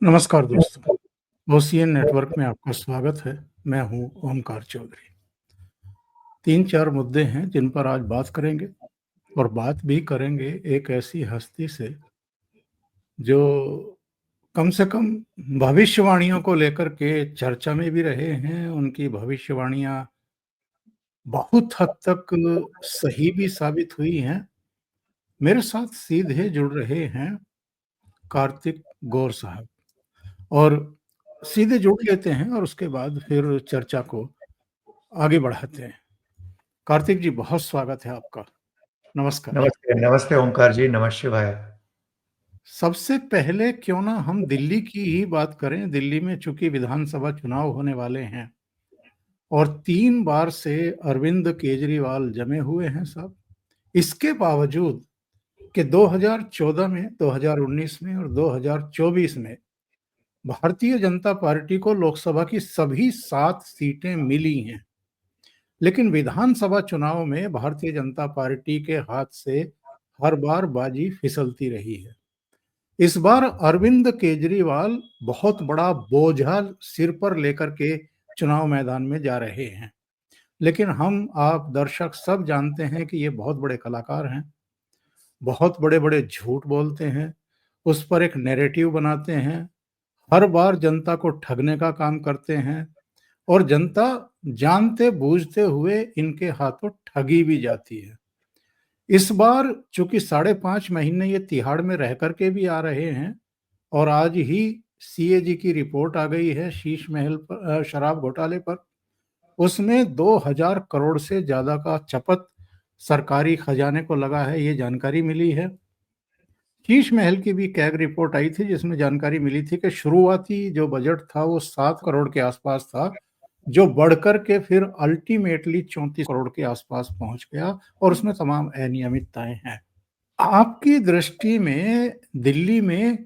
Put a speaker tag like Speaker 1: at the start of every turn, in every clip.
Speaker 1: नमस्कार दोस्तों, OCN network में आपका स्वागत है। मैं हूं ओमकार चौधरी। 3-4 मुद्दे हैं जिन पर आज बात करेंगे और बात भी करेंगे एक ऐसी हस्ती से जो कम से कम भविष्यवाणियों को लेकर के चर्चा में भी रहे हैं। उनकी भविष्यवाणियाँ बहुत हद तक सही भी साबित हुई हैं। मेरे साथ सीधे जुड़ रहे हैं कार्तिक गौर साहब और सीधे जुड़ लेते हैं और उसके बाद फिर चर्चा को आगे बढ़ाते हैं। कार्तिक जी, बहुत स्वागत है आपका। नमस्कार।
Speaker 2: नमस्ते, नमस्ते ओमकार जी, नमः शिवाय।
Speaker 1: सबसे पहले क्यों ना हम दिल्ली की ही बात करें। दिल्ली में चूँकि विधानसभा चुनाव होने वाले हैं और 3 बार से अरविंद केजरीवाल जमे हुए हैं साहब। इसके बावजूद कि 2014 में, 2019 में और 2024 में भारतीय जनता पार्टी को लोकसभा की सभी 7 सीटें मिली हैं। लेकिन विधानसभा चुनाव में भारतीय जनता पार्टी के हाथ से हर बार बाजी फिसलती रही है। इस बार अरविंद केजरीवाल बहुत बड़ा बोझा सिर पर लेकर के चुनाव मैदान में जा रहे हैं। लेकिन हम, आप दर्शक सब जानते हैं कि ये बहुत बड़े कलाकार हैं, बहुत बड़े-बड़े झूठ बोलते हैं, उस पर एक नैरेटिव बनाते हैं, हर बार जनता को ठगने का काम करते हैं और जनता जानते-बूझते हुए इनके हाथों ठगी भी जाती है। इस बार चूँकि 5.5 महीने ये तिहाड़ में रह कर के भी आ रहे हैं और आज ही सीएजी की रिपोर्ट आ गई है शीश महल शराब घोटाले पर। उसमें 2000 करोड़ से ज़्यादा का चपत सरकारी खजाने को लगा है, ये जानकारी मिली है। शीश महल की भी कैग रिपोर्ट आई थी जिसमें जानकारी मिली थी कि शुरुआती जो बजट था वो 7 करोड़ के आसपास था, जो बढ़कर के फिर अल्टीमेटली 34 करोड़ के आसपास पहुँच गया और उसमें तमाम अनियमितताएँ हैं। आपकी दृष्टि में दिल्ली में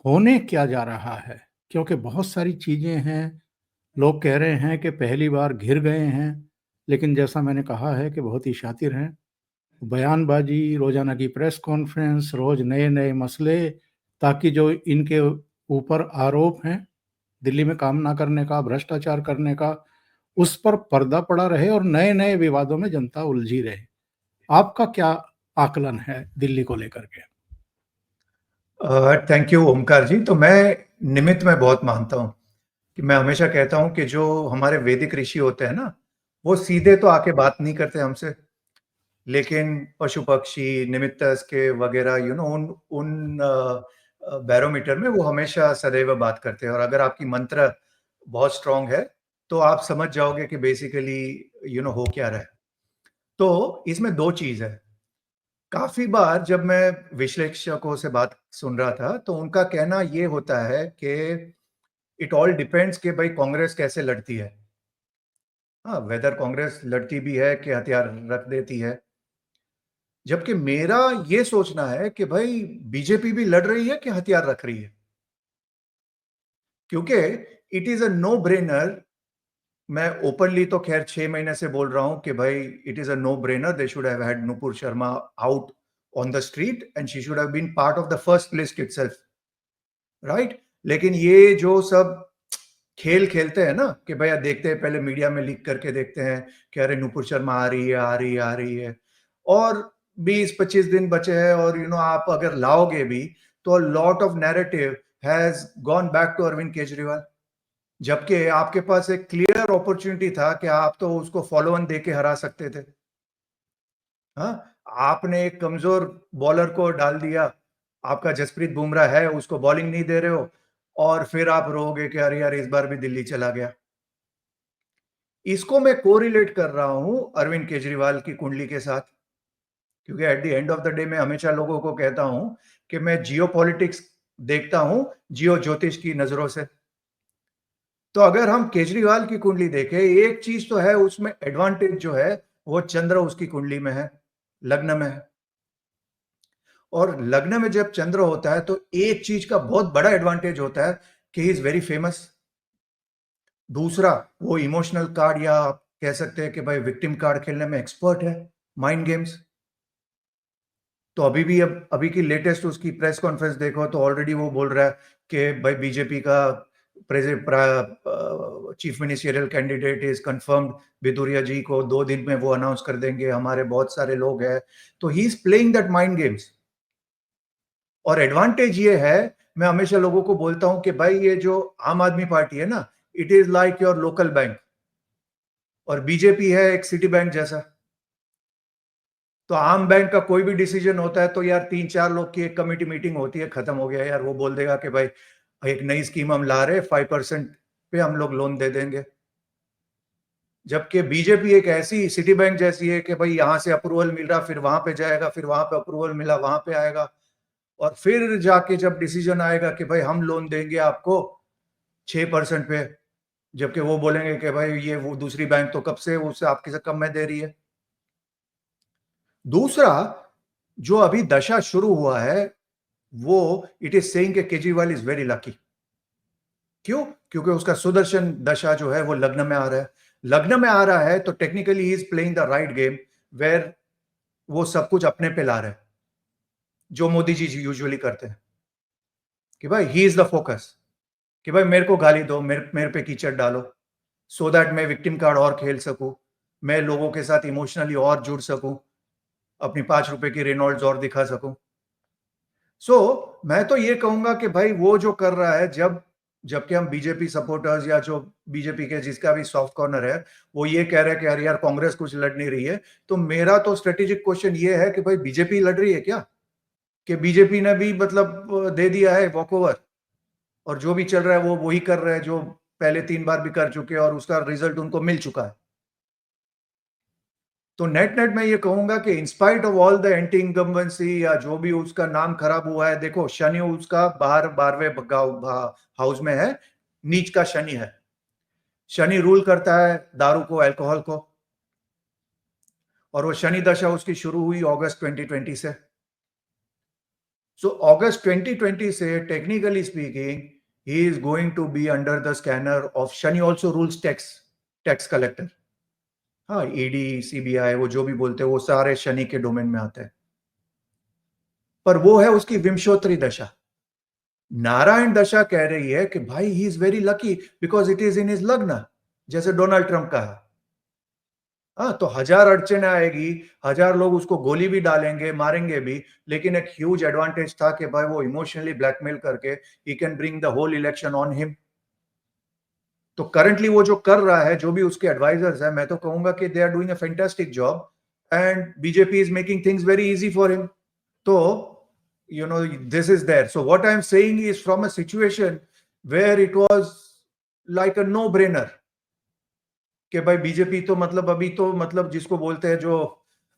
Speaker 1: होने क्या जा रहा है? क्योंकि बहुत सारी चीज़ें हैं, लोग कह रहे हैं कि पहली बार घिर गए हैं, लेकिन जैसा मैंने कहा है कि बहुत ही शातिर हैं। बयानबाज़ी, रोज़ाना की प्रेस कॉन्फ्रेंस, रोज़ नए-नए मसले, ताकि जो इनके ऊपर आरोप हैं, दिल्ली में काम ना करने का, भ्रष्टाचार करने का, उस पर पर्दा पड़ा रहे और नए-नए विवादों में जनता उलझी रहे। आपका क्या आकलन है दिल्ली को लेकर के?
Speaker 2: थैंक यू ओमकार जी। तो मैं निमित्त में बहुत मानता हूँ कि मैं हमेशा कहता हूँ कि जो हमारे वैदिक ऋषि होते हैं ना, वो सीधे तो आके बात नहीं करते हमसे, लेकिन पशु-पक्षी, निमित्तस्य वगैरह उन उन बैरोमीटर में वो हमेशा सदैव बात करते हैं और अगर आपकी मंत्र बहुत स्ट्रॉन्ग है, तो आप समझ जाओगे कि बेसिकली हो क्या रहा है। तो इसमें 2 चीज़ है। काफ़ी बार जब मैं विश्लेषकों से बात सुन रहा था, तो उनका कहना ये होता है कि इट ऑल डिपेंड्स कि भाई कांग्रेस कैसे लड़ती है। हाँ, वेदर कांग्रेस लड़ती भी है कि हथियार रख देती है। जबकि मेरा ये सोचना है कि भाई बीजेपी भी लड़ रही है कि हथियार रख रही है। क्योंकि it is a no brainer. मैं ओपनली तो खैर 6 महीने से बोल रहा हूँ कि भाई it is a no brainer, they should have had Nupur Sharma out on the street and she should have been part of the first list itself, right? लेकिन ये जो सब खेल खेलते हैं ना कि भैया देखते हैं, पहले मीडिया में लीक करके देखते हैं कि अरे नुपुर शर्मा आ रही है, आ रही है, आ रही है और 20-25 दिन बचे हैं और आप अगर लाओगे भी तो lot of narrative has gone back to Arvind Kejriwal. जबकि आपके पास एक क्लियर अपॉर्चुनिटी था कि आप तो उसको फॉलो ऑन देके हरा सकते थे। हाँ, आपने एक कमजोर बॉलर को डाल दिया, आपका जसप्रीत बुमराह है, उसको बॉलिंग नहीं दे रहे हो और फिर आप रोओगे कि अरे यार इस बार भी दिल्ली चला गया। इसको मैं कोरिलेट कर रहा हूं अरविंद केजरीवाल की कुंडली के साथ, क्योंकि at the end of the day मैं हमेशा लोगों को कहता हूं कि मैं जियो पॉलिटिक्स देखता हूं जियो ज्योतिष की नजरों से। तो अगर हम केजरीवाल की कुंडली देखें, एक चीज तो है उसमें एडवांटेज जो है वो चंद्र उसकी कुंडली में है, लग्न में है। और लग्न में जब चंद्र होता है तो एक चीज का बहुत बड़ा एडवांटेज होता है कि ही इज वेरी फेमस। दूसरा, वो इमोशनल कार्ड या आप कह सकते हैं कि भाई विक्टिम कार्ड खेलने में एक्सपर्ट है, माइंड गेम्स। तो अभी भी, अब अभी की लेटेस्ट उसकी प्रेस कॉन्फ्रेंस देखो तो ऑलरेडी वो बोल रहा है कि भाई बीजेपी का chief ministerial candidate is confirmed, Biduria ji को 2 दिन में वो अनाउंस कर देंगे, हमारे बहुत सारे लोग हैं, तो he is playing that mind games. और एडवांटेज ये है, मैं हमेशा लोगों को बोलता हूं कि भाई ये जो आम आदमी पार्टी है ना, it is like your local bank, और बीजेपी है एक सिटी बैंक जैसा। तो आम बैंक का कोई भी डिसीजन होता है तो यार 3-4 लोग की एक कमेटी मीटिंग होती है, खत्म हो गया यार, वो बोल देगा कि भाई एक नई स्कीम हम ला रहे, 5% पे हम लोग लोन दे देंगे। जबकि बीजेपी एक ऐसी सिटी बैंक जैसी है कि भाई यहां से अप्रूवल मिल रहा, फिर वहां पे जाएगा, फिर वहां पे अप्रूवल मिला, वहां पे आएगा, और फिर जाके जब डिसीजन आएगा कि भाई हम लोन देंगे आपको 6% पे, जबकि वो बोलेंगे कि भाई ये वो दूसरी बैंक तो कब से उससे आपके से कम में दे रही है। दूसरा, जो अभी दशा शुरू हुआ है, वो इट इज सेइंग कि केजरीवाल इज वेरी लकी। क्यों? क्योंकि उसका सुदर्शन दशा जो है वो लग्न में आ रहा है। लग्न में आ रहा है तो technically he is playing the right game, where वो सब कुछ अपने पे ला रहा है, जो मोदी जी यूजुअली करते हैं कि भाई ही इज द फोकस, कि भाई मेरे को गाली दो, मेरे पे कीचड़ डालो, सो दैट मैं विक्टिम कार्ड और खेल सकूं, मैं लोगों के साथ इमोशनली और जुड़ सकूं, अपनी 5 रुपए की रेनॉल्ड्स और दिखा सकूं। मैं तो ये कहूंगा कि भाई वो जो कर रहा है, जबकि हम बीजेपी सपोर्टर्स या जो बीजेपी के जिसका भी सॉफ्ट कॉर्नर है, वो ये कह रहे हैं कि यार यार कांग्रेस कुछ लड़ नहीं रही है, तो मेरा तो स्ट्रेटेजिक क्वेश्चन ये है कि भाई बीजेपी लड़ रही है क्या? कि बीजेपी ने भी मतलब दे दिया है वॉक ओवर, और जो भी चल रहा है वो वही कर रहे हैं जो पहले 3 बार भी कर चुके हैं, और उसका रिजल्ट उनको मिल चुका है। तो नेट नेट मैं ये कहूंगा कि in spite of all the anti incumbency या जो भी उसका नाम खराब हुआ है, देखो शनि उसका 12वें हाउस में है, नीच का शनि है। शनि रूल करता है दारू को, अल्कोहल को, और वो शनि दशा उसकी शुरू हुई अगस्त 2020 से। सो अगस्त 2020 से technically speaking he is going to be under the scanner of Shani. Also rules tax collector. हाँ, ईडी सीबीआई वो जो भी बोलते हैं वो सारे शनि के डोमेन में आते हैं, पर वो है उसकी विंशोत्तरी दशा। नारायण दशा कह रही है कि भाई he is very lucky because it is in his लग्न, जैसे डोनाल्ड ट्रंप का है। हाँ, तो 1000 अड़चने आएगी, 1000 लोग उसको गोली भी डालेंगे, मारेंगे भी, लेकिन एक ह्यूज एडवांटेज था कि भाई वो इमोशनली ब्लैकमेल करके he can bring the whole election on him. तो करंटली वो जो कर रहा है, जो भी उसके एडवाइजर्स है, मैं तो कहूंगा कि they are doing a fantastic job, and BJP is making things very easy for him. तो this is there. So what I'm saying is from a situation where it was like a no brainer कि भाई BJP तो मतलब अभी तो मतलब जिसको बोलते हैं जो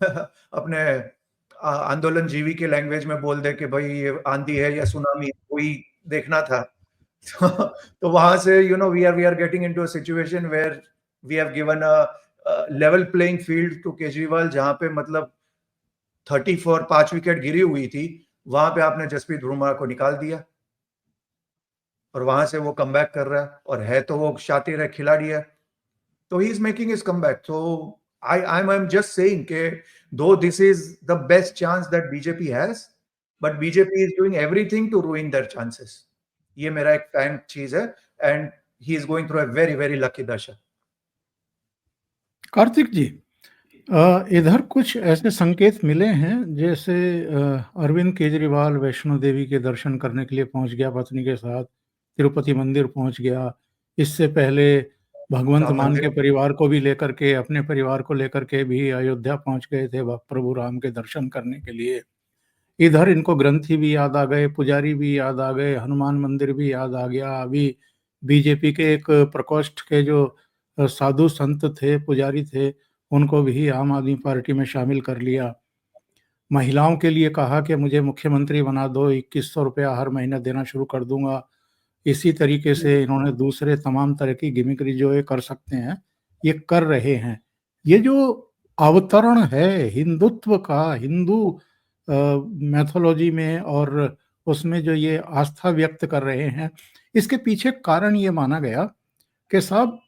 Speaker 2: अपने आंदोलन जीवी के लैंग्वेज में बोल दे कि भाई ये आंधी है या सुनामी, वही देखना था। तो वहां से we are getting into a situation where we have given a level playing field to Kejriwal, जहां पे मतलब 34 5 विकेट गिरी हुई थी, वहां पे आपने जसप्रीत बुमराह को निकाल दिया, और वहां से वो कमबैक कर रहा है, और है तो वो शातिर है, खिलाड़ी है, तो he is making his comeback. तो आई एम जस्ट सेइंग कि दो this is the best chance that BJP has, but BJP is doing everything to ruin their chances. ये मेरा एक फैन चीज है, and he is going through a very very lucky दशा।
Speaker 1: कार्तिक जी, इधर कुछ ऐसे संकेत मिले हैं जैसे अरविंद केजरीवाल वैष्णो देवी के दर्शन करने के लिए पहुंच गया पत्नी के साथ, तिरुपति मंदिर पहुंच गया। इससे पहले भगवंत
Speaker 2: राम
Speaker 1: मान के
Speaker 2: मंदिर।
Speaker 1: परिवार को भी लेकर के, अपने परिवार को लेकर के भी अयोध्या पहुंच गए थे प्रभु राम के दर्शन करने के लिए। इधर इनको ग्रंथी भी याद आ गए, पुजारी भी याद आ गए, हनुमान मंदिर भी याद आ गया। अभी बीजेपी के एक प्रकोष्ठ के जो साधु संत थे, पुजारी थे, उनको भी आम आदमी पार्टी में शामिल कर लिया। महिलाओं के लिए कहा कि मुझे मुख्यमंत्री बना दो, 2100 रुपया हर महीना देना शुरू कर दूंगा। इसी तरीके से इन्होंने दूसरे तमाम तरह की गिमिकरी जो ये कर सकते हैं, ये कर रहे हैं। ये जो अवतरण है हिंदुत्व का, हिंदू मैथोलॉजी में, और उसमें जो ये आस्था व्यक्त कर रहे हैं, इसके पीछे कारण ये माना गया कि साहब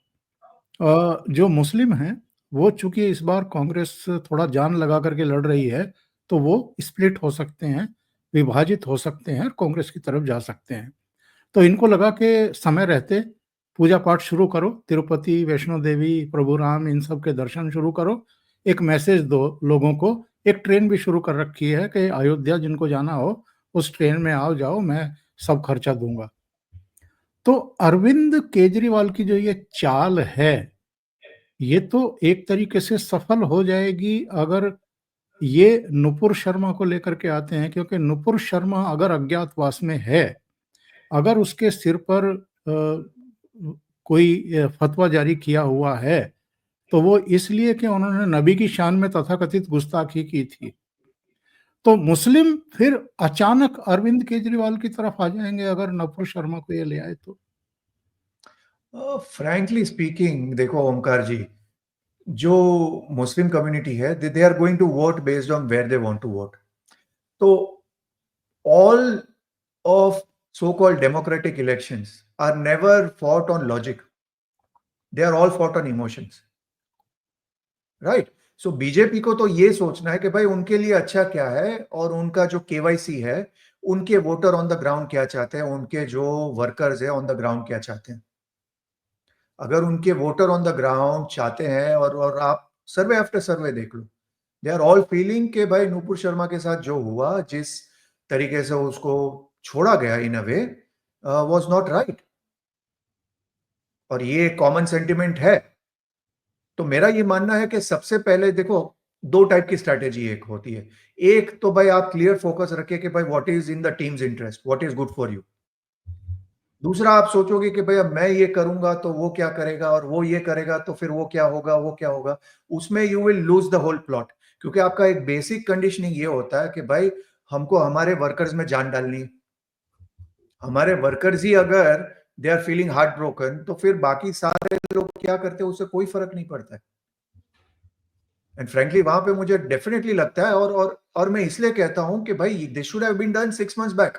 Speaker 1: जो मुस्लिम हैं, वो चूंकि इस बार कांग्रेस थोड़ा जान लगा करके लड़ रही है, तो वो स्प्लिट हो सकते हैं, विभाजित हो सकते हैं, कांग्रेस की तरफ जा सकते हैं। तो इनको लगा कि समय रहते पूजा पाठ शुरू करो, तिरुपति, वैष्णो देवी, प्रभु राम इन सब के दर्शन शुरू करो, एक मैसेज दो लोगों को। एक ट्रेन भी शुरू कर रखी है कि अयोध्या जिनको जाना हो उस ट्रेन में आओ जाओ, मैं सब खर्चा दूंगा। तो अरविंद केजरीवाल की जो ये चाल है, ये तो एक तरीके से सफल हो जाएगी अगर ये नुपुर शर्मा को लेकर के आते हैं, क्योंकि नुपुर शर्मा अगर अज्ञातवास में है, अगर उसके सिर पर कोई फतवा जारी किया हुआ है, तो वो इसलिए कि उन्होंने नबी की शान में तथाकथित गुस्ताखी की थी। तो मुस्लिम फिर अचानक अरविंद केजरीवाल की तरफ आ जाएंगे अगर नुपुर शर्मा को ये ले आए तो।
Speaker 2: फ्रैंकली स्पीकिंग, देखो ओमकार जी, जो मुस्लिम कम्युनिटी है, they are going to vote based on where they want to vote. तो all of so-called democratic elections are never fought on logic. They are all fought on emotions. Right? So BJP को तो ये सोचना है कि भाई उनके लिए अच्छा क्या है, और उनका जो केवाईसी है, उनके वोटर ऑन द ग्राउंड क्या चाहते हैं, उनके जो वर्कर्स है ऑन द ग्राउंड क्या चाहते हैं। अगर उनके वोटर ऑन द ग्राउंड चाहते हैं, और आप सर्वे आफ्टर सर्वे देख लो, दे आर ऑल फीलिंग कि भाई नुपुर शर्मा के साथ जो हुआ, जिस तरीके से उसको छोड़ा गया इन a way, was not right, और ये कॉमन सेंटिमेंट है। तो मेरा ये मानना है कि सबसे पहले देखो, दो टाइप की स्ट्रैटेजी एक होती है। एक तो भाई आप क्लियर फोकस रखिए कि भाई what is in the teams interest, what is good for you. दूसरा आप सोचोगे कि भाई अब मैं ये करूंगा तो वो क्या करेगा, और वो ये करेगा तो फिर वो क्या होगा, वो क्या होगा। उसमें you will lose the whole plot, क्योंकि आपका एक बेसिक कंडीशनिंग ये होता है कि भाई हमको हमारे वर्कर्स में जान डालनी है। हमारे वर्कर्स ही अगर they are feeling heart broken, तो फिर बाकी सारे लोग क्या करते हैं उससे कोई फर्क नहीं पड़ता है। एंड फ्रेंकली वहां पे मुझे डेफिनेटली लगता है, और मैं इसलिए कहता हूं कि भाई this should have been done 6 months back.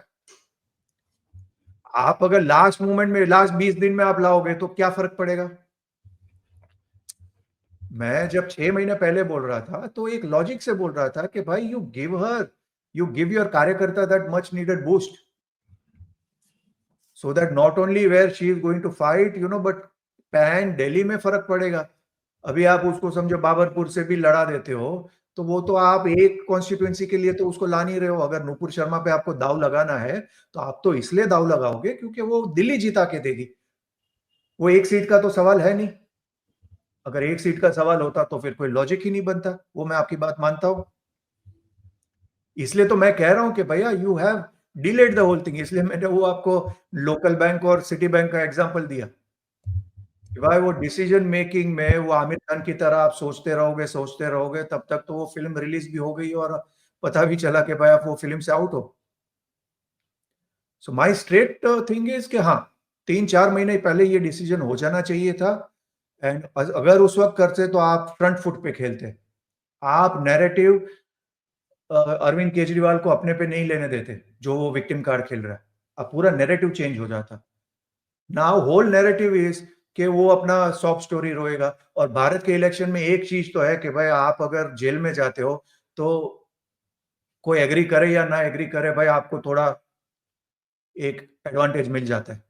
Speaker 2: आप अगर लास्ट मोमेंट में, लास्ट 20 दिन में आप लाओगे तो क्या फर्क पड़ेगा। मैं जब 6 महीने पहले बोल रहा था तो एक लॉजिक से बोल रहा था कि भाई यू गिव योर कार्यकर्ता that much needed boost, so that not only where she is going to fight, but pan Delhi में फर्क पड़ेगा। अभी आप उसको समझो बाबरपुर से भी लड़ा देते हो, तो वो तो आप एक कॉन्स्टिट्यूएंसी के लिए तो उसको ला नहीं रहे हो। अगर नुपुर शर्मा पे आपको दाव लगाना है, तो आप तो इसलिए दाव लगाओगे क्योंकि वो दिल्ली जीता के देगी। वो एक सीट का तो सवाल है नहीं। अगर एक सीट का सवाल होता तो फिर कोई लॉजिक ही नहीं बनता। वो मैं आपकी बात मानता हूं। इसलिए तो मैं कह रहा हूं कि भैया you have delayed the whole thing. इसलिए मैंने वो आपको लोकल बैंक और सिटी बैंक का एग्जांपल दिया कि भाई वो डिसीजन मेकिंग में वो आमिर खान की तरह आप सोचते रहोगे तब तक तो वो फिल्म रिलीज भी हो गई और पता भी चला कि भाई आप वो फिल्म से आउट हो। So my straight thing is कि हाँ, 3-4 महीने पहले ये डिसीजन हो जाना चाहिए था। एंड अगर उस वक्त करते तो आप फ्रंट फुट पे खेलते। आप नैरेटिव अरविंद केजरीवाल को अपने पे नहीं लेने देते, जो वो विक्टिम कार्ड खेल रहा है। अब पूरा नैरेटिव चेंज हो जाता। नाउ होल नैरेटिव इज कि वो अपना सॉफ्ट स्टोरी रोएगा। और भारत के इलेक्शन में एक चीज तो है कि भाई आप अगर जेल में जाते हो तो कोई एग्री करे या ना एग्री करे, भाई आपको थोड़ा एक एडवांटेज मिल जाता है।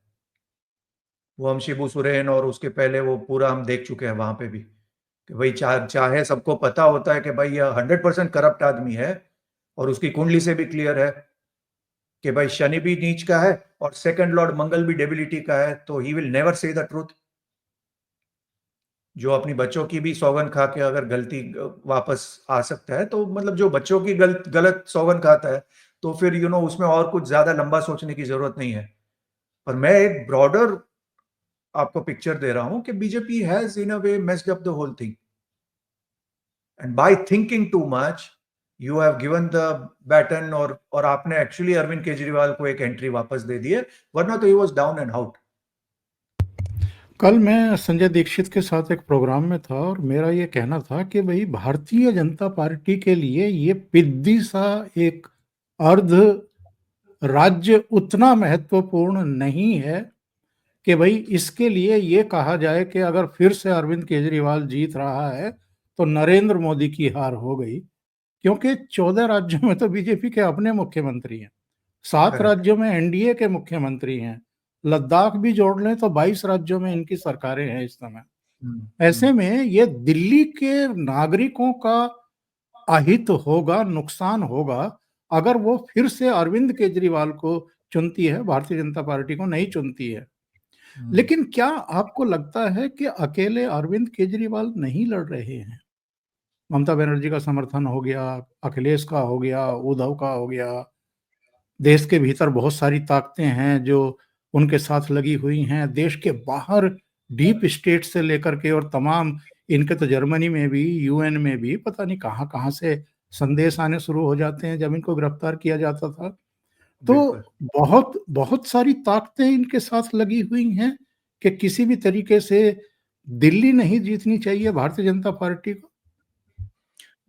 Speaker 2: वो हम शिबू सोरेन और उसके पहले वो पूरा हम देख चुके हैं वहां पे भी कि भाई चाहे सबको पता होता है कि भाई ये 100% करप्ट आदमी है, और उसकी कुंडली से भी क्लियर है कि भाई शनि भी नीच का है और सेकंड लॉर्ड मंगल भी डेबिलिटी का है, तो he will never say the truth. जो अपनी बच्चों की भी सौगंध खा के अगर गलती वापस आ सकता है, तो मतलब जो बच्चों की गलत सौगंध खाता है, तो फिर उसमें और कुछ ज्यादा लंबा सोचने की जरूरत नहीं है। पर मैं एक ब्रॉडर आपको पिक्चर दे रहा हूं कि BJP has in a way messed up the whole thing, and by thinking too much you have given the baton, और आपने एक्चुअली अरविंद केजरीवाल को एक एंट्री वापस दे दी है, वरना तो he was down and out.
Speaker 1: कल मैं संजय दीक्षित के साथ एक प्रोग्राम में था और मेरा ये कहना था कि भाई भारतीय जनता पार्टी के लिए ये पिद्दी सा एक अर्ध राज्य उतना महत्वपूर्ण नहीं है कि भाई इसके लिए ये कहा जाए कि अगर फिर से अरविंद केजरीवाल जीत रहा है तो नरेंद्र मोदी की हार हो गई। क्योंकि 14 राज्यों में तो बीजेपी के अपने मुख्यमंत्री हैं, 7
Speaker 2: करेक्ट।
Speaker 1: राज्यों में एनडीए के मुख्यमंत्री हैं, लद्दाख भी जोड़ लें तो 22 राज्यों में इनकी सरकारें हैं इस समय। ऐसे
Speaker 2: हम्म,
Speaker 1: में ये दिल्ली के नागरिकों का अहित होगा, नुकसान होगा, अगर वो फिर से अरविंद केजरीवाल को चुनती है, भारतीय जनता पार्टी को नहीं चुनती है।
Speaker 2: हम्म,
Speaker 1: लेकिन क्या आपको लगता है कि अकेले अरविंद केजरीवाल नहीं लड़ रहे हैं? ममता बनर्जी का समर्थन हो गया, अखिलेश का हो गया, उद्धव का हो गया। देश के भीतर बहुत सारी ताकतें हैं जो उनके साथ लगी हुई हैं। देश के बाहर डीप स्टेट से लेकर के और तमाम, इनके तो जर्मनी में भी, यूएन में भी पता नहीं कहाँ-कहाँ से संदेश आने शुरू हो जाते हैं जब इनको गिरफ्तार किया जाता था।
Speaker 2: बिल्कुल।
Speaker 1: तो बहुत बहुत सारी ताकतें इनके साथ लगी हुई हैं कि किसी भी तरीके से दिल्ली नहीं जीतनी चाहिए भारतीय जनता पार्टी को।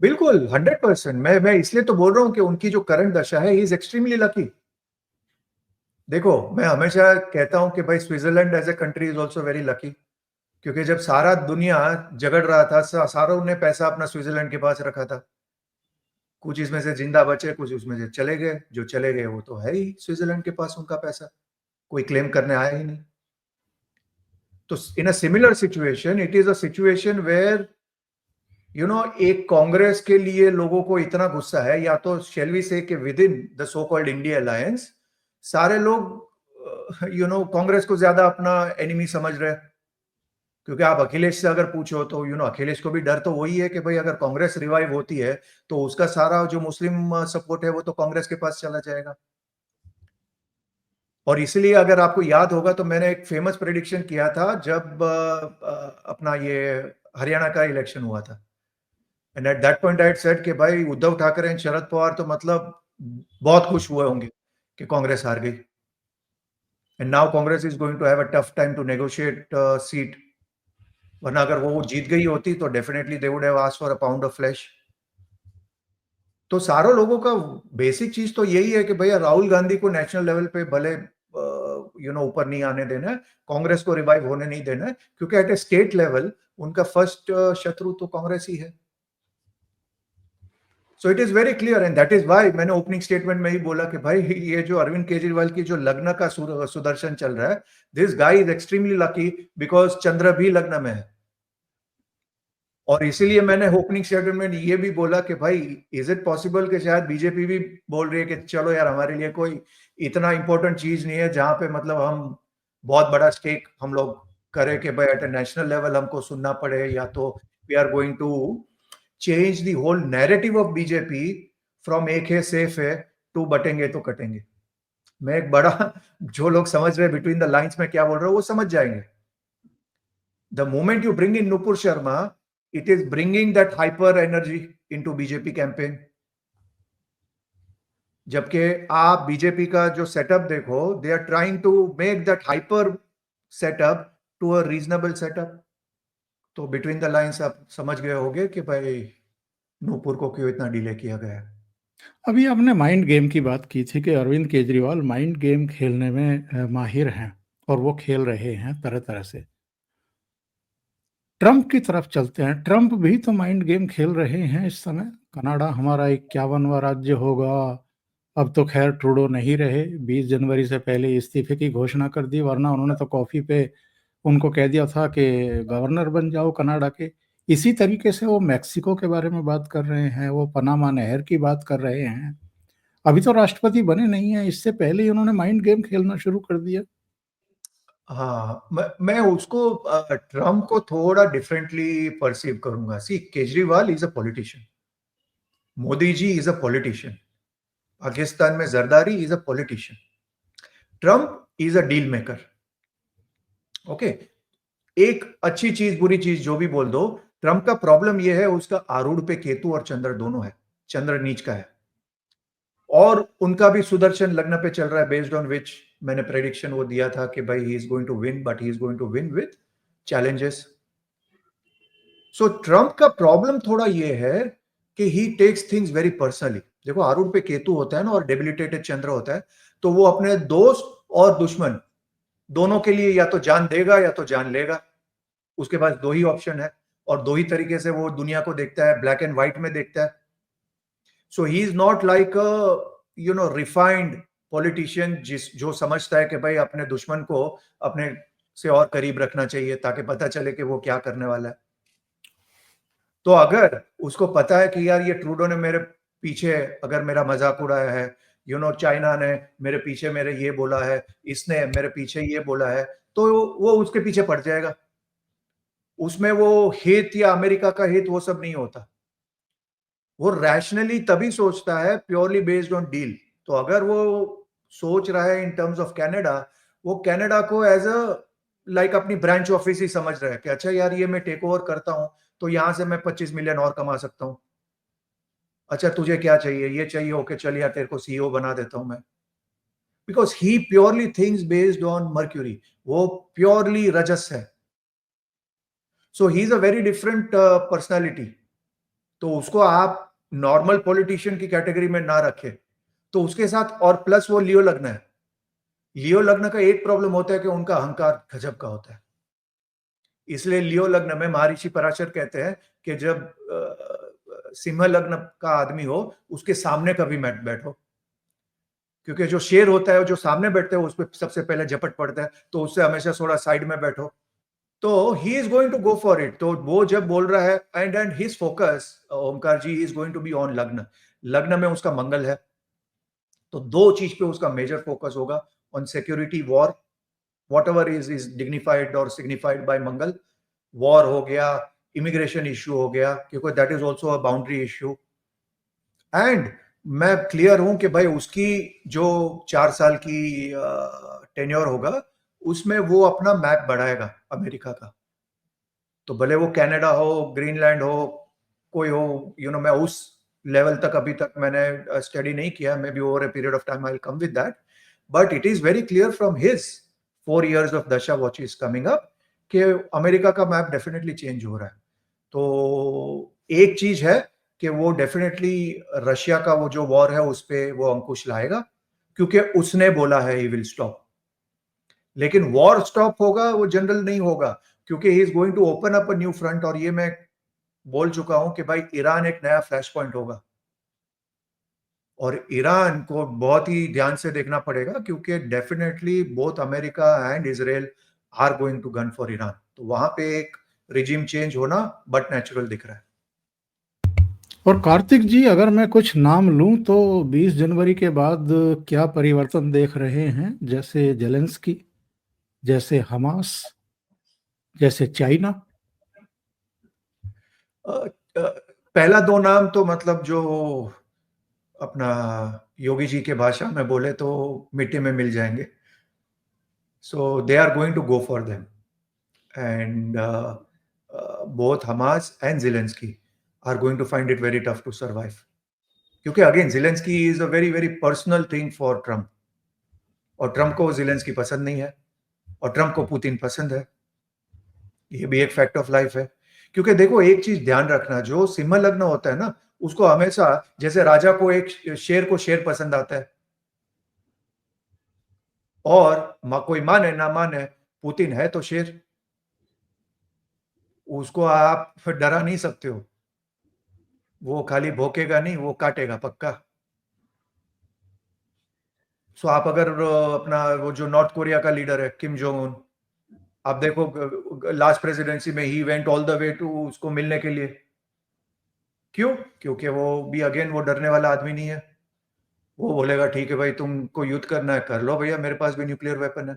Speaker 2: बिल्कुल 100%। मैं इसलिए तो बोल रहा हूं कि उनकी जो करंट दशा है, ही इज एक्सट्रीमली लकी। देखो, मैं हमेशा कहता हूं कि भाई Switzerland as a country is also very lucky, क्योंकि जब सारा दुनिया झगड़ रहा था, सारों ने पैसा अपना स्विट्जरलैंड के पास रखा था। कुछ इसमें से जिंदा बचे, कुछ उसमें से चले गए। जो चले गए वो तो है ही स्विट्जरलैंड के पास उनका पैसा, कोई क्लेम करने आया ही नहीं। तो in a similar situation, it is a situation where एक कांग्रेस के लिए लोगों को इतना गुस्सा है, या तो शेल वी से कि with in the so called India alliance सारे लोग कांग्रेस को ज्यादा अपना एनिमी समझ रहे हैं। क्योंकि आप अखिलेश से अगर पूछो तो अखिलेश को भी डर तो वही है कि भाई अगर कांग्रेस रिवाइव होती है तो उसका सारा जो मुस्लिम सपोर्ट है वो तो कांग्रेस के पास चला जाएगा। और इसलिए अगर आपको याद होगा तो मैंने एक फेमस प्रेडिक्शन किया था जब अपना ये हरियाणा का इलेक्शन हुआ था। And at that point I said कि भाई उद्धव ठाकरे एंड शरद पवार तो मतलब बहुत खुश हुए होंगे कि कांग्रेस हार गई। And now Congress is going to have a tough time to negotiate seat. वरना अगर वो जीत गई होती तो definitely they would have asked for a pound of flesh. तो सारों लोगों का बेसिक चीज तो यही है कि भैया राहुल गांधी को नेशनल लेवल पे भले ऊपर नहीं आने देना है, कांग्रेस को रिवाइव होने नहीं देना है, क्योंकि एट ए स्टेट लेवल उनका फर्स्ट शत्रु तो कांग्रेस ही है। So it is very clear and that is why मैंने ओपनिंग स्टेटमेंट में ही बोला कि भाई ये जो अरविंद केजरीवाल की जो लग्न का सुदर्शन चल रहा है, this guy is extremely lucky because चंद्र भी लग्न में है। और इसीलिए मैंने ओपनिंग स्टेटमेंट में ये भी बोला कि भाई इज इट पॉसिबल कि शायद बीजेपी भी बोल रही है कि चलो यार हमारे लिए कोई इतना इंपॉर्टेंट चीज नहीं है जहां पे मतलब हम बहुत बड़ा स्टेक हम लोग करें कि भाई एट ए नेशनल लेवल हमको सुनना पड़े, या तो we are going to change the whole narrative of BJP from एक है सेफ है टू बटेंगे तो कटेंगे। मैं एक बड़ा जो लोग समझ रहे हैं बिटवीन द लाइंस में क्या बोल रहा हूं वो समझ जाएंगे। The moment you bring in Nupur Sharma, it is bringing that hyper energy into BJP campaign. जबकि आप बीजेपी का जो सेटअप देखो, they are trying to make that hyper setup to a reasonable setup. तो बिटवीन द लाइंस आप समझ गए होंगे कि भाई नूपुर को क्यों इतना डिले किया गया है।
Speaker 1: अभी आपने माइंड गेम की बात की थी कि अरविंद केजरीवाल माइंड गेम खेलने में माहिर हैं और वो खेल रहे हैं तरह तरह से। ट्रंप की तरफ चलते हैं। ट्रंप भी तो माइंड गेम खेल रहे हैं इस समय। कनाडा हमारा 51वां राज्य होगा। अब तो खैर ट्रूडो नहीं रहे, 20 जनवरी से पहले इस्तीफे की घोषणा कर दी, वरना उन्होंने तो कॉफी पे उनको कह दिया था कि गवर्नर बन जाओ कनाडा के। इसी तरीके से वो मैक्सिको के बारे में बात कर रहे हैं, वो पनामा नहर की बात कर रहे हैं। अभी तो राष्ट्रपति बने नहीं है, इससे पहले ही उन्होंने माइंड गेम खेलना शुरू कर दिया।
Speaker 2: हाँ, मैं उसको ट्रम्प को थोड़ा डिफरेंटली परसीव करूंगा। See, Kejriwal is a politician, Modi ji is a politician, Pakistan में Zardari is a politician, Trump is a deal maker. Okay, एक अच्छी चीज बुरी चीज जो भी बोल दो, ट्रम्प का प्रॉब्लम यह है उसका आरूढ़ पे केतु और चंद्र दोनों है, चंद्र नीच का है। और उनका भी सुदर्शन लग्न पे चल रहा है, बेस्ड ऑन विच मैंने प्रेडिक्शन वो दिया था कि भाई he is going to win, but he is going to win with challenges. So Trump का प्रॉब्लम थोड़ा ये है कि he takes things very personally. देखो, आरूढ़ पे केतु होता है ना और डेबिलिटेटेड चंद्र होता है, तो वो अपने दोस्त और दुश्मन दोनों के लिए या तो जान देगा या तो जान लेगा। उसके पास दो ही ऑप्शन है और दो ही तरीके से वो दुनिया को देखता है, ब्लैक एंड व्हाइट में देखता है। So he is not like a refined politician जो समझता है कि भाई अपने दुश्मन को अपने से और करीब रखना चाहिए ताकि पता चले कि वो क्या करने वाला है। तो अगर उसको पता है कि यार ये ट्रूडो ने मेरे पीछे अगर मेरा मजाक उड़ाया है, चाइना ने मेरे पीछे मेरे ये बोला है, इसने मेरे पीछे ये बोला है, तो वो उसके पीछे पड़ जाएगा। उसमें वो हित या अमेरिका का हित वो सब नहीं होता। वो रैशनली तभी सोचता है प्योरली बेस्ड ऑन डील। तो अगर वो सोच रहा है इन टर्म्स ऑफ कनाडा, वो कनाडा को एज अ लाइक अपनी ब्रांच ऑफिस ही समझ रहा है कि अच्छा यार ये मैं टेक ओवर करता हूं तो यहां से मैं 25 मिलियन और कमा सकता हूं। अच्छा तुझे क्या चाहिए? ये चाहिए, ओके चल यार तेरे को सीईओ बना देता हूं मैं। Because he purely things based on Mercury, वो प्योरली रजस है। So he is a very different personality. तो उसको आप नॉर्मल पॉलिटिशियन की कैटेगरी में ना रखें। तो उसके साथ और प्लस वो लियो लग्न है। लियो लग्न का एक प्रॉब्लम होता है कि उनका अहंकार गजब का होता है। इसलिए लियो लग्न में महर्षि पराशर कहते हैं कि जब सिंह लग्न का आदमी हो उसके सामने कभी मत बैठो, क्योंकि जो शेर होता है जो सामने बैठते हैं उस पर सबसे पहले झपट पड़ता है, तो उससे हमेशा थोड़ा साइड में बैठो। तो he is going to go for it. तो वो जब बोल रहा है and his focus Omkar ji is going to be on लग्न। लग्न में उसका मंगल है, तो दो चीज पे उसका मेजर फोकस होगा, on security, war, whatever is dignified or signified by Mangal. War हो गया, इमिग्रेशन इश्यू हो गया, क्योंकि that is also a boundary issue. And मैं क्लियर हूं कि भाई उसकी जो 4 साल की टेन्योर होगा उसमें वो अपना मैप बढ़ाएगा अमेरिका का। तो भले वो कनाडा हो, ग्रीनलैंड हो, कोई हो, मैं उस लेवल तक अभी तक मैंने स्टडी नहीं किया, may be over a period of time I will come with that. But it is very clear from his 4 years of दशा वॉच इज कमिंग अप कि अमेरिका का मैप डेफिनेटली चेंज हो रहा है। तो एक चीज है कि वो डेफिनेटली रशिया का वो जो वॉर है उस पर वो अंकुश लाएगा, क्योंकि उसने बोला है ही विल स्टॉप। लेकिन वॉर स्टॉप होगा वो जनरल नहीं होगा, क्योंकि he is going to open up a new front. और ये मैं बोल चुका हूं कि भाई ईरान एक नया फ्लैश पॉइंट होगा, और ईरान को बहुत ही ध्यान से देखना पड़ेगा, क्योंकि definitely both America and Israel are going to gun for Iran. तो वहां पे एक रिजीम चेंज होना बट नेचुरल दिख रहा है।
Speaker 1: और कार्तिक जी, अगर मैं कुछ नाम लूं तो 20 जनवरी के बाद क्या परिवर्तन देख रहे हैं? जैसे जेलेंस्की, जैसे हमास, जैसे चाइना।
Speaker 2: अ, अ, पहला दो नाम तो मतलब जो अपना योगी जी के भाषा में बोले तो मिट्टी में मिल जाएंगे। So they are going to go for them, and both Hamas and Zelensky are going to find it very tough to survive. क्योंकि again Zelensky is a very very personal thing for Trump, और Trump को Zelensky पसंद नहीं है, और Trump को Putin पसंद है। ये भी एक फैक्ट ऑफ लाइफ है। क्योंकि देखो एक चीज ध्यान रखना, जो सिंह लग्न होता है ना, उसको हमेशा, जैसे राजा को एक शेर को शेर पसंद आता है, और कोई माने ना माने पुतिन है तो शेर, उसको आप डरा नहीं सकते हो। वो खाली भौंकेगा नहीं, वो काटेगा पक्का। सो आप अगर अपना वो जो नॉर्थ कोरिया का लीडर है किम जोंग उन, आप देखो लास्ट प्रेसिडेंसी में he went all the way to उसको मिलने के लिए। क्यों? क्योंकि वो भी अगेन वो डरने वाला आदमी नहीं है। वो बोलेगा ठीक है भाई, तुमको युद्ध करना है कर लो भैया, मेरे पास भी न्यूक्लियर वेपन है।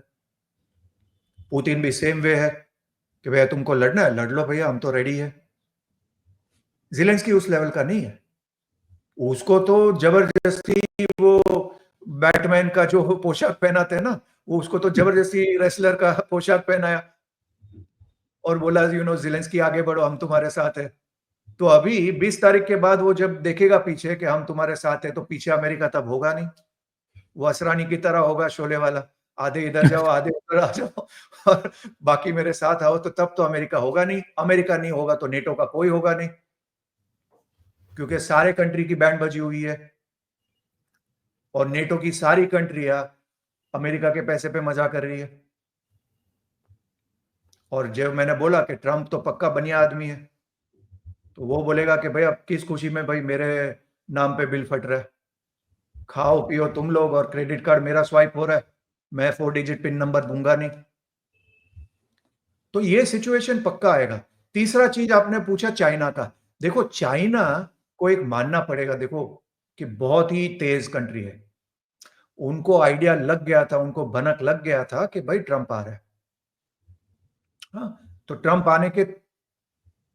Speaker 2: पुतिन भी सेम वे है कि भैया तुमको लड़ना है लड़ लो भैया, हम तो रेडी है। जिलेंस्की उस लेवल का नहीं है। उसको तो जबरदस्ती वो बैटमैन का जो पोशाक पहनाते हैं ना, वो उसको तो जबरदस्ती रेसलर का पोशाक पहनाया और बोला जिलेंस्की आगे बढ़ो, हम तुम्हारे साथ है। तो अभी 20 तारीख के बाद वो जब देखेगा पीछे कि हम तुम्हारे साथ है, तो पीछे अमेरिका तब होगा नहीं। वो असरानी की तरह होगा, शोले वाला, आधे इधर जाओ आधे उधर आ जाओ और बाकी मेरे साथ आओ। तो तब तो अमेरिका होगा नहीं, अमेरिका नहीं होगा तो नेटो का कोई होगा नहीं, क्योंकि सारे कंट्री की बैंड बजी हुई है, और नेटो की सारी कंट्रियां अमेरिका के पैसे पे मजा कर रही है। और जब मैंने बोला कि ट्रंप तो पक्का बढ़िया आदमी है, तो वो बोलेगा कि भाई अब किस खुशी में भाई मेरे नाम पे बिल फट रहा है। खाओ पियो तुम लोग और क्रेडिट कार्ड मेरा स्वाइप हो रहा है, मैं 4 डिजिट पिन नंबर दूंगा नहीं। तो ये सिचुएशन पक्का आएगा। तीसरा चीज आपने पूछा चाइना का। देखो चाइना को एक मानना पड़ेगा, देखो कि बहुत ही तेज कंट्री है। उनको आइडिया लग गया था, उनको भनक लग गया था कि भाई ट्रंप आ रहा है। हाँ, तो ट्रंप आने के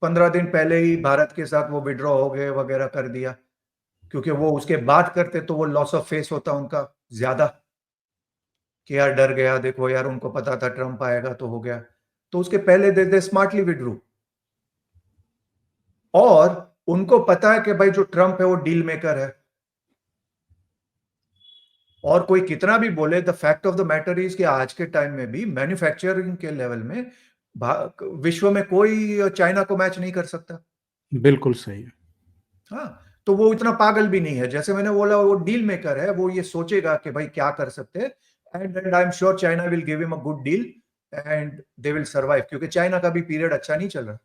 Speaker 2: 15 दिन पहले ही भारत के साथ वो विड्रॉ हो गए वगैरह कर दिया, क्योंकि वो उसके बाद करते तो वो लॉस ऑफ फेस होता उनका ज्यादा, कि यार डर गया, देखो यार उनको पता था ट्रंप आएगा तो हो गया। तो उसके पहले दे स्मार्टली विड्रू। और उनको पता है कि भाई जो ट्रंप है वो डील मेकर है। और कोई कितना भी बोले, the fact of the matter is कि आज के टाइम में भी मैन्युफैक्चरिंग के लेवल में विश्व में कोई चाइना को मैच नहीं कर सकता।
Speaker 1: बिल्कुल सही।
Speaker 2: हाँ, तो वो इतना पागल भी नहीं है, जैसे मैंने बोला वो डील मेकर है, वो ये सोचेगा कि भाई क्या कर सकते हैं। And I am sure China will give him a good deal and they will survive, क्योंकि चाइना का भी पीरियड अच्छा नहीं चल रहा।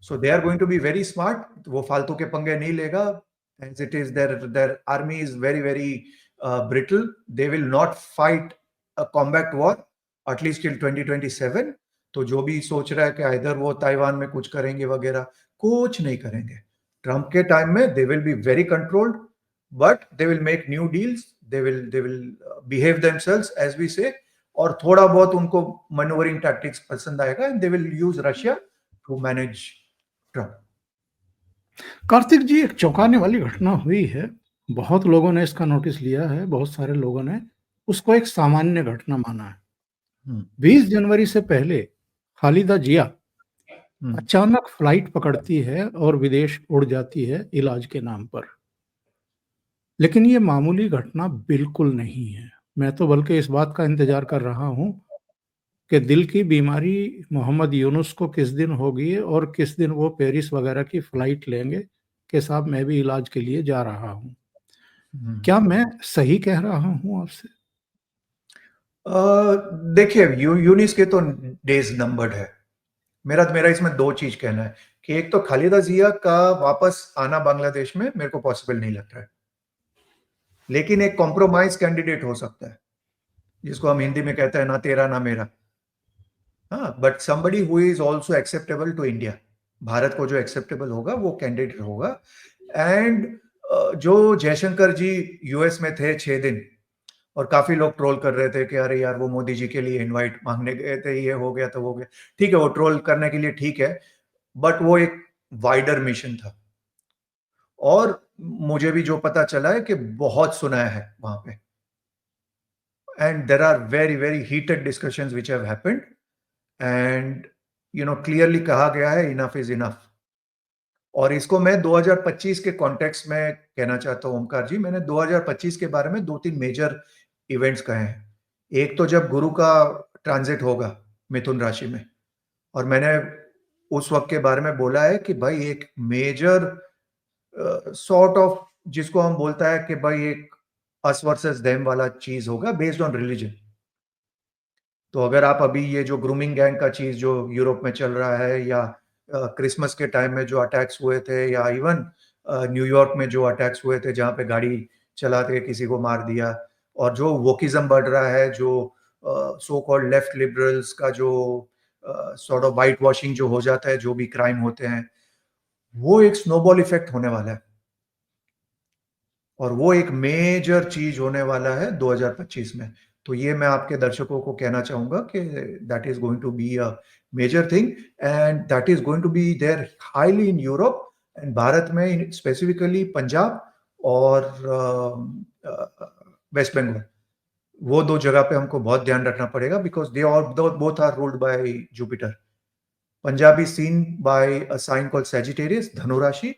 Speaker 2: So they are going to be very smart, वो फालतू के पंगे नहीं लेगा। As it is their army is very very brittle, they will not fight a combat war at least till 2027। तो जो भी सोच रहा है कि इधर वो ताइवान में कुछ करेंगे वगैरह, कुछ नहीं करेंगे। ट्रंप के टाइम में they will be very controlled, but they will make new deals, they will behave themselves as we say. और थोड़ा बहुत उनको मैन्यूवरिंग टैक्टिक्स पसंद आएगा and they will use Russia to manage Trump.
Speaker 1: Kartik ji, एक चौंकाने वाली घटना हुई है। बहुत लोगों ने इसका नोटिस लिया है, बहुत सारे लोगों ने उसको एक सामान्य घटना माना है। 20 जनवरी से पहले खालिदा जिया अचानक फ्लाइट पकड़ती है और विदेश उड़ जाती है इलाज के नाम पर। लेकिन ये मामूली घटना बिल्कुल नहीं है। मैं तो बल्कि इस बात का इंतजार कर रहा हूँ कि दिल की बीमारी मोहम्मद यूनुस को किस दिन होगी और किस दिन वो पेरिस वगैरह की फ्लाइट लेंगे कि साहब मैं भी इलाज के लिए जा रहा हूँ। क्या मैं सही कह रहा हूँ आपसे?
Speaker 2: देखिए यूनिस के तो डेज नंबर्ड है। मेरा मेरा इसमें दो चीज कहना है कि एक तो खालिदा जिया का वापस आना बांग्लादेश में मेरे को पॉसिबल नहीं लग रहा है, लेकिन एक कॉम्प्रोमाइज कैंडिडेट हो सकता है, जिसको हम हिंदी में कहते हैं ना तेरा ना मेरा। हाँ, but somebody who is also acceptable to India, Bharat को जो एक्सेप्टेबल होगा वो कैंडिडेट होगा। एंड जो जयशंकर जी यूएस में थे 6 दिन, और काफी लोग ट्रोल कर रहे थे कि अरे यार वो मोदी जी के लिए इनवाइट मांगने गए थे, ये हो गया तो हो गया। ठीक है, वो ट्रोल करने के लिए ठीक है, बट वो एक वाइडर मिशन था। और मुझे भी जो पता चला है कि बहुत सुनाया है वहां पे, and there are very very heated discussions which have happened. And clearly कहा गया है इनफ इज इनफ। और इसको मैं 2025 के कॉन्टेक्स्ट में कहना चाहता हूं ओमकार जी। मैंने 2025 के बारे में दो तीन मेजर इवेंट्स कहे हैं। एक तो जब गुरु का ट्रांजिट होगा मिथुन राशि में, और मैंने उस वक्त के बारे में बोला है कि भाई एक मेजर सॉर्ट ऑफ, जिसको हम बोलता है कि भाई एक अस वर्सेस देम वाला चीज होगा बेस्ड ऑन रिलीजन। तो अगर आप अभी ये जो ग्रूमिंग गैंग का चीज जो यूरोप में चल रहा है, या क्रिसमस के टाइम में जो अटैक्स हुए थे, या इवन न्यूयॉर्क में जो अटैक्स हुए थे जहां पे गाड़ी चलाते किसी को मार दिया, और जो वोकिज्म बढ़ रहा है, जो सो कॉल्ड लेफ्ट लिबरल्स का जो सॉर्ट ऑफ वाइट वॉशिंग जो हो जाता है, जो भी क्राइम होते हैं, वो एक स्नोबॉल इफेक्ट होने वाला है। और वो एक मेजर चीज होने वाला है 2025 में। तो ये मैं आपके दर्शकों को कहना चाहूंगा कि that is going to be a major thing, and that is going to be there highly in Europe and Bharat में स्पेसिफिकली पंजाब और वेस्ट बंगाल। वो दो जगह पे हमको बहुत ध्यान रखना पड़ेगा, because they all both are ruled by Jupiter. Punjab is seen by a sign called Sagittarius, Dhanu rashi.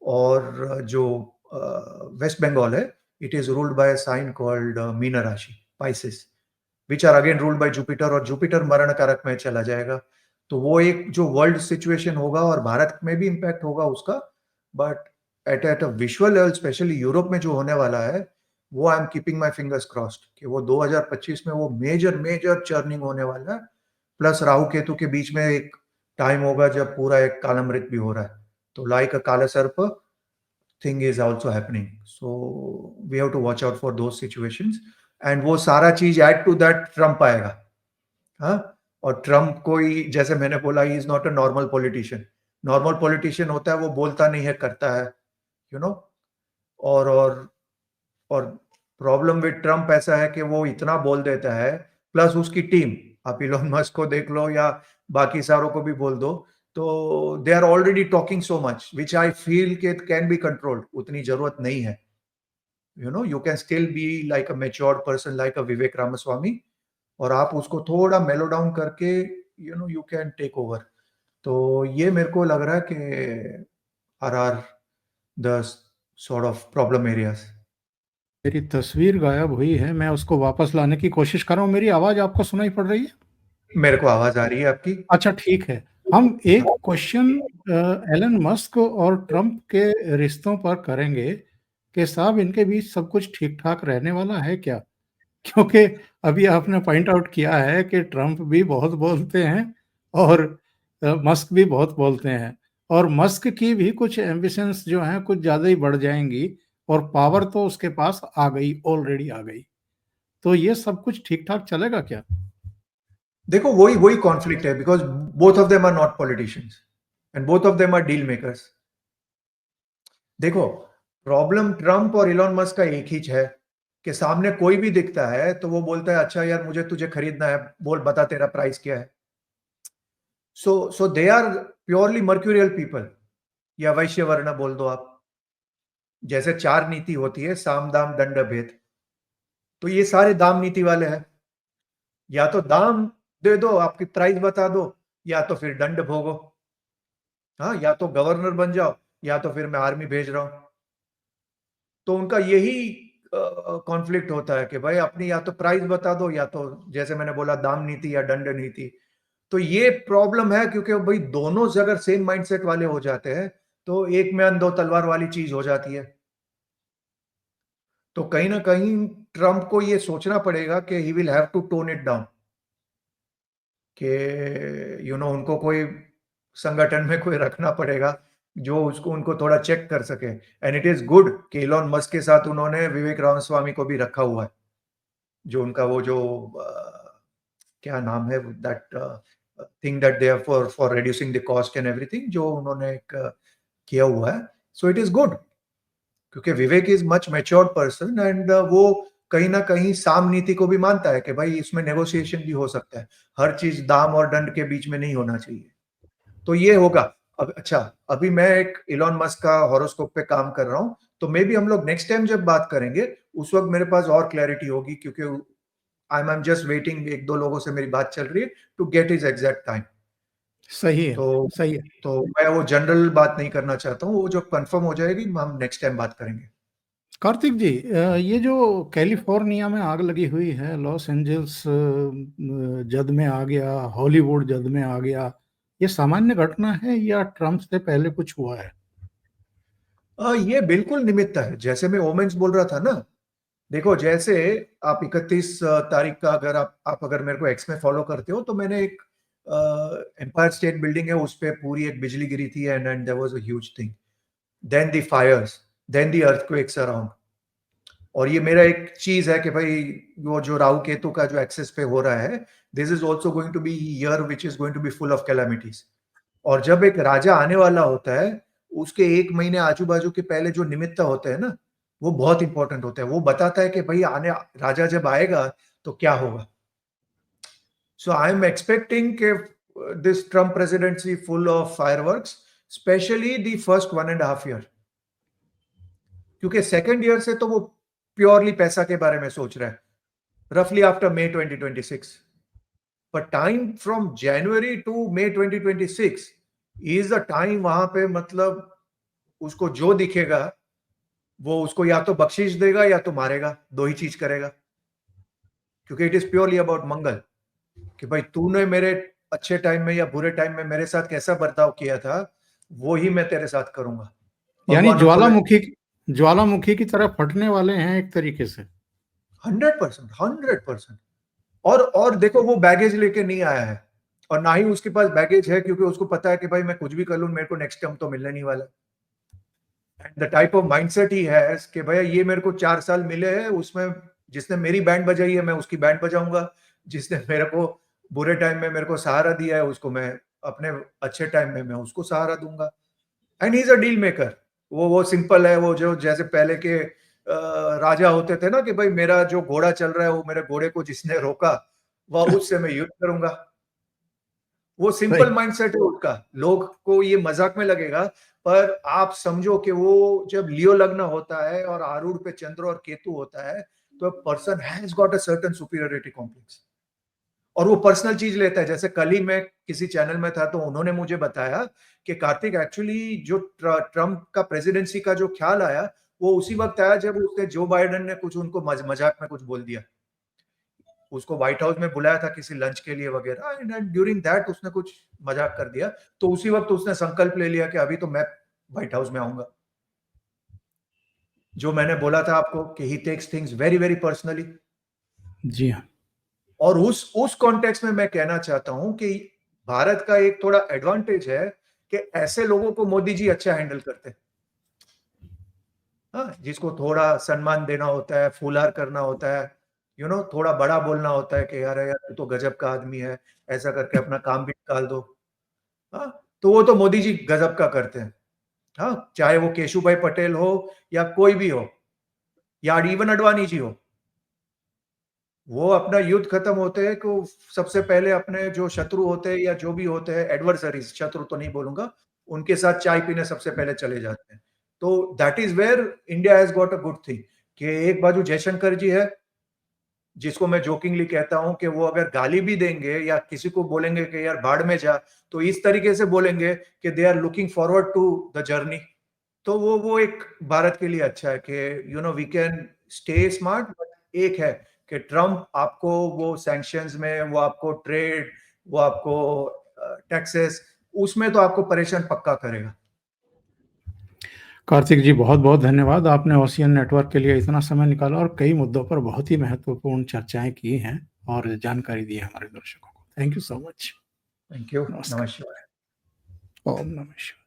Speaker 2: और जो वेस्ट बंगाल है, it is ruled by a sign called Meena rashi, Pisces, which are again ruled by Jupiter. और जुपिटर मरण कारक में चला जाएगा। तो वो एक जो वर्ल्ड सिचुएशन होगा, और भारत में भी इंपैक्ट होगा उसका, but at a visual level specially Europe में जो होने वाला है, वो I am keeping my fingers crossed कि वो 2025 में वो मेजर मेजर चर्निंग होने वाला है। प्लस राहु केतु के बीच में एक टाइम होगा जब पूरा एक कालमृत भी हो रहा है। तो लाइक अ काला सर्प, thing is also happening. So we have to watch out for those situations. And वो सारा चीज add to that ट्रम्प आएगा. हाँ, और ट्रम्प कोई, जैसे मैंने बोला, ही is not a normal politician. Normal politician होता है वो बोलता नहीं है, करता है, यू नो. और प्रॉब्लम विद ट्रम्प ऐसा है कि वो इतना बोल देता है, प्लस उसकी टीम, आप इलॉन मस्क को देख लो या बाकी सारों को भी बोल दो, तो they are already talking so much which I feel कि इट कैन बी कंट्रोल्ड. उतनी जरूरत नहीं है. You can still be like a matured person like a Vivek Ramaswamy, और आप उसको थोड़ा मेलो डाउन करके you can take over. तो ये मेरे को लग रहा है कि are the sort of problem areas.
Speaker 1: मेरी तस्वीर गायब हुई है, मैं उसको वापस लाने की कोशिश कर रहा हूँ. मेरी आवाज आपको सुनाई पड़ रही है?
Speaker 2: मेरे को आवाज आ रही है आपकी.
Speaker 1: अच्छा, ठीक है. हम एक क्वेश्चन एलन मस्क और ट्रम्प के रिश्तों पर करेंगे कि साहब इनके बीच सब कुछ ठीक ठाक रहने वाला है क्या? क्योंकि अभी आपने पॉइंट आउट किया है कि ट्रम्प भी बहुत बोलते हैं और मस्क भी बहुत बोलते हैं, और मस्क की भी कुछ एम्बिशंस जो हैं कुछ ज़्यादा ही बढ़ जाएंगी, और पावर तो उसके पास आ गई, ऑलरेडी आ गई. तो ये सब कुछ ठीक ठाक चलेगा क्या?
Speaker 2: देखो, वही कॉन्फ्लिक्ट है, because both of them are not politicians and both of them are deal makers. देखो, प्रॉब्लम ट्रम्प और इलॉन मस्क का एक ही है कि सामने कोई भी दिखता है तो वो बोलता है, अच्छा यार मुझे तुझे खरीदना है, बोल बता तेरा प्राइस क्या है. So they are purely mercurial people, या वैश्य वर्ण बोल दो आप. जैसे 4 नीति होती है, साम दाम दंड भेद, तो ये सारे दाम नीति वाले हैं. या तो दाम दे दो, आपकी प्राइस बता दो, या तो फिर दंड भोगो. हाँ, या तो गवर्नर बन जाओ, या तो फिर मैं आर्मी भेज रहा हूं. तो उनका यही कॉन्फ्लिक्ट होता है कि भाई अपनी या तो प्राइस बता दो, या तो जैसे मैंने बोला दाम नीति या दंड नीति. तो ये प्रॉब्लम है, क्योंकि भाई दोनों अगर सेम माइंडसेट वाले हो जाते हैं तो एक में दो तलवार वाली चीज हो जाती है. तो कहीं ना कहीं ट्रम्प को ये सोचना पड़ेगा कि he will have to tone it down, कि उनको कोई संगठन में कोई रखना पड़ेगा जो उसको उनको थोड़ा चेक कर सके. एंड इट इज गुड कि इलॉन मस्क के साथ उन्होंने विवेक रामास्वामी को भी रखा हुआ है, जो उनका वो जो क्या नाम है, that thing that they are for reducing the cost and everything, जो उन्होंने एक किया हुआ है. सो इट इज गुड, क्योंकि Vivek is much matured person, and वो कहीं ना कहीं साम नीति को भी मानता है कि भाई इसमें नेगोशिएशन भी हो सकता है, हर चीज दाम और दंड के बीच में नहीं होना चाहिए. तो ये होगा. अब अच्छा, अभी मैं एक इलॉन मस्क का हॉरोस्कोप पे काम कर रहा हूं, तो मे बी हम लोग नेक्स्ट टाइम जब बात करेंगे उस वक्त मेरे पास और क्लैरिटी होगी, क्योंकि आई एम जस्ट वेटिंग, एक दो लोगों से मेरी बात चल रही है to get his exact time.
Speaker 1: सही है,
Speaker 2: तो
Speaker 1: सही है.
Speaker 2: तो मैं वो जनरल बात नहीं करना चाहता हूँ, वो जो कंफर्म हो जाएगी हम नेक्स्ट टाइम बात करेंगे.
Speaker 1: कार्तिक जी, ये जो कैलिफोर्निया में आग लगी हुई है, लॉस एंजल्स जद में आ गया, हॉलीवुड जद में आ गया, ये सामान्य घटना है या ट्रम्प से पहले कुछ हुआ है?
Speaker 2: ये बिल्कुल निमित्त है, जैसे मैं ओमेंस बोल रहा था ना. देखो, जैसे आप 31 तारीख का, अगर आप अगर मेरे को एक्स में फॉलो करते हो, तो मैंने एक एम्पायर स्टेट बिल्डिंग है, उस पे पूरी एक बिजली गिरी थी, and there was a huge thing. Then the fires, then the earthquakes around. और ये मेरा एक चीज है कि भाई वो जो राहु केतु का जो एक्सेस पे हो रहा है, this is also going to be year which is going to be full of calamities. और जब एक राजा आने वाला होता है, उसके 1 महीने आजू बाजू के पहले जो निमित्त होते हैं ना, वो बहुत इंपॉर्टेंट होते हैं. वो बताता है कि भाई आने राजा जब आएगा तो क्या होगा. सो आई एम एक्सपेक्टिंग कि this Trump presidency full of fireworks, specially the first 1.5 year. क्योंकि सेकेंड ईयर से तो वो प्योरली पैसा के बारे में सोच रहा है, रफली आफ्टर May 2026. पर time from January to May 2026 is the time, वहां पे मतलब उसको जो दिखेगा वो उसको या तो बख्शीश देगा या तो मारेगा, दो ही चीज करेगा. क्योंकि इट इज प्योरली अबाउट मंगल, कि भाई तूने मेरे अच्छे टाइम में या बुरे टाइम में मेरे साथ कैसा बर्ताव किया था, वो ही मैं तेरे साथ करूंगा.
Speaker 1: यानी
Speaker 2: भगवानों को
Speaker 1: ज्वालामुखी की तरह फटने वाले हैं एक तरीके से.
Speaker 2: 100%, 100%. और देखो, वो बैगेज लेके नहीं आया है, और ना ही उसके पास बैगेज है, क्योंकि उसको पता है कि भाई मैं कुछ भी कर लूं, मेरे को नेक्स्ट टर्म तो मिलने नहीं वाला. And the type of mindset ही है कि भैया ये मेरे को 4 साल मिले हैं, उसमें जिसने मेरी बैंड बजाई है मैं उसकी बैंड बजाऊंगा, जिसने मेरे को बुरे टाइम में मेरे को सहारा दिया है उसको मैं अपने अच्छे टाइम में मैं उसको सहारा दूंगा। And he is a deal maker. वो सिंपल है, वो जो जैसे पहले के राजा होते थे ना कि भाई मेरा जो घोड़ा चल रहा है वो मेरे घोड़े को जिसने रोका वह उससे मैं युद्ध करूंगा। वो सिंपल
Speaker 1: सही।
Speaker 2: माइंडसेट है उसका। लोग को ये मजाक में लगेगा, पर आप समझो कि वो जब लियो लग्न होता है और आरूढ़ पे चंद्र और केतु होता है तो person has got a certain superiority complex, और वो पर्सनल चीज लेता है। जैसे कल ही मैं किसी चैनल में था तो उन्होंने मुझे बताया कि कार्तिक एक्चुअली जो ट्रम्प का प्रेसिडेंसी का जो ख्याल आया वो उसी वक्त आया जब उसने जो बाइडेन ने कुछ उनको मजाक में कुछ बोल दिया। उसको व्हाइट हाउस में बुलाया था किसी लंच के लिए वगैरह, एंड ड्यूरिंग दैट उसने कुछ मजाक कर दिया, तो उसी वक्त उसने संकल्प ले लिया कि अभी तो मैं व्हाइट हाउस में आऊंगा। जो मैंने बोला था आपको कि he takes things very very personally.
Speaker 1: जी हाँ।
Speaker 2: और उस कॉन्टेक्स्ट में मैं कहना चाहता हूं कि भारत का एक थोड़ा एडवांटेज है कि ऐसे लोगों को मोदी जी अच्छा हैंडल करते हैं। हाँ, जिसको थोड़ा सम्मान देना होता है, फूलहार करना होता है, थोड़ा बड़ा बोलना होता है कि यार यार तू तो गजब का आदमी है, ऐसा करके अपना काम भी निकाल दो। हाँ, तो वो तो मोदी जी गजब का करते हैं। हाँ, चाहे वो केशु भाई पटेल हो या कोई भी हो या इवन अडवाणी जी हो, वो अपना युद्ध खत्म होते हैं को सबसे पहले अपने जो शत्रु होते हैं या जो भी होते हैं एडवर्सरीज, शत्रु तो नहीं बोलूंगा, उनके साथ चाय पीने सबसे पहले चले जाते हैं। तो that is where India has got a good thing कि एक बाजू जयशंकर जी है, जिसको मैं जोकिंगली कहता हूं कि वो अगर गाली भी देंगे या किसी को बोलेंगे कि यार भाड़ में जा, तो इस तरीके से बोलेंगे कि they are looking forward to the journey. तो वो एक भारत के लिए अच्छा है कि we can stay smart. But एक है कि ट्रम्प आपको वो सैंक्शंस में, वो आपको ट्रेड, वो आपको टैक्सेस, उसमें तो आपको परेशान पक्का करेगा।
Speaker 1: कार्तिक जी, बहुत-बहुत धन्यवाद। आपने ओशियन नेटवर्क के लिए इतना समय निकाला और कई मुद्दों पर बहुत ही महत्वपूर्ण चर्चाएँ की हैं और जानकारी दी है हमारे दर्शकों को। Thank you so much.
Speaker 2: Thank you.
Speaker 1: नमस्कार।
Speaker 2: नमस्कार।
Speaker 1: ओम नमः शिवाय।